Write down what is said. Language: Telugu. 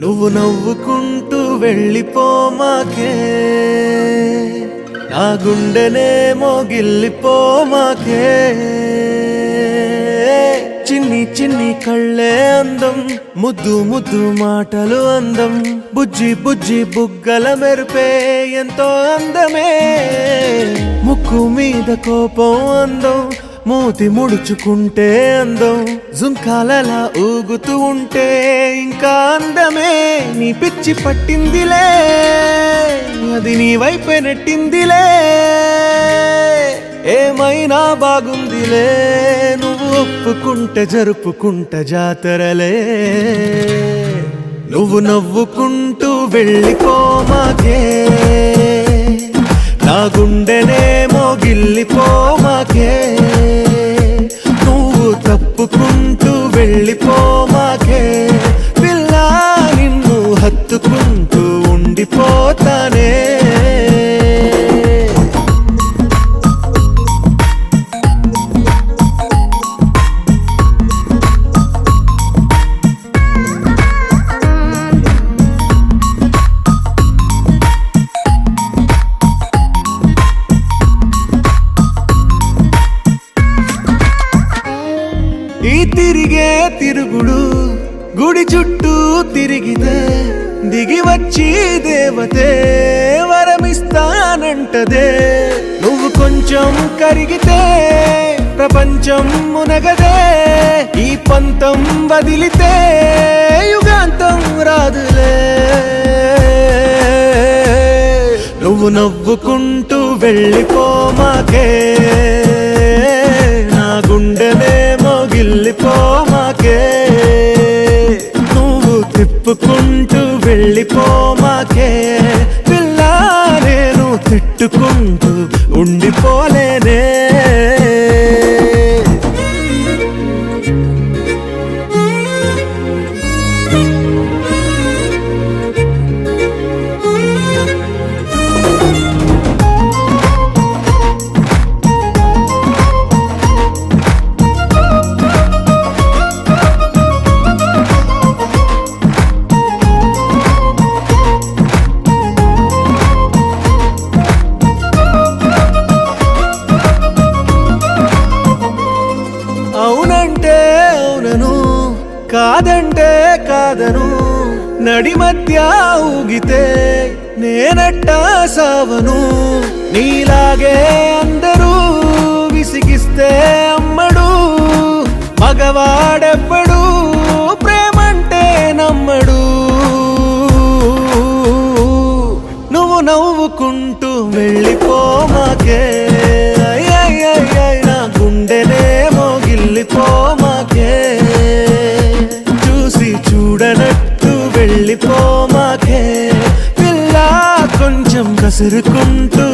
నువ్వు నవ్వుకుంటూ వెళ్ళిపోమాకే, నా గుండెనేమో గిల్లిపోమాకే. చిన్ని చిన్ని కళ్ళే అందం, ముద్దు ముద్దు మాటలు అందం, బుజ్జి బుజ్జి బుగ్గల మెరుపే ఎంతో అందమే. ముక్కు మీద కోపం అందం, మూతి ముడుచుకుంటే అందం, జుంకాలలా ఊగుతూ ఉంటే ఇంకా అందమే. నీ పిచ్చి పట్టిందిలే, అది నీ వైపే నెట్టిందిలే. ఏమైనా బాగుందిలే, నువ్వు ఒప్పుకుంటే జరుపుకుంటా జాతరలే. నువ్వు నవ్వుకుంటూ వెళ్ళిపోమాకే, నా గుండెనేమో గిల్లిపోమాకే. నువ్వు తప్పుకుంటూ వెళ్ళిపోమాకే, పిల్ల నిన్ను హత్తుకుంటూ ఉండిపోతానే. ఈ తిరిగే తిరుగుడు గుడి చుట్టూ తిరిగితే, దిగి వచ్చి దేవతే వరమిస్తానంటదే. నువ్వు కొంచెం కరిగితే ప్రపంచం మునగదే. ఈ పంతం వదిలితే యుగాంతం రాదులే. నువ్వు నవ్వుకుంటూ వెళ్ళిపోమాకే, నా గుండెనేమో గిల్లిపోమాకే. నువ్వు తిప్పుకుంటూ వెళ్ళిపోమాకే, పిల్ల నేను తిట్టుకుంటూ ఉండిపోలేనే. అవునంటే అవునను, కాదంటే కాదను, నడి మధ్య ఊగితే నేనట్టా సావను. నీలాగే అందరూ విసిగిస్తే అమ్మడు, మగవాడెవ్వడు ప్రేమంటే నమ్మడు. నువ్వు నవ్వుకుంటూ వెళ్ళిపోమాకే, నా గుండెనేమో గిల్లిపోమాకే. చూసి చూడనట్టు వెళ్ళిపోమాకే, పిల్ల కొంచెం కసురుకుంటూ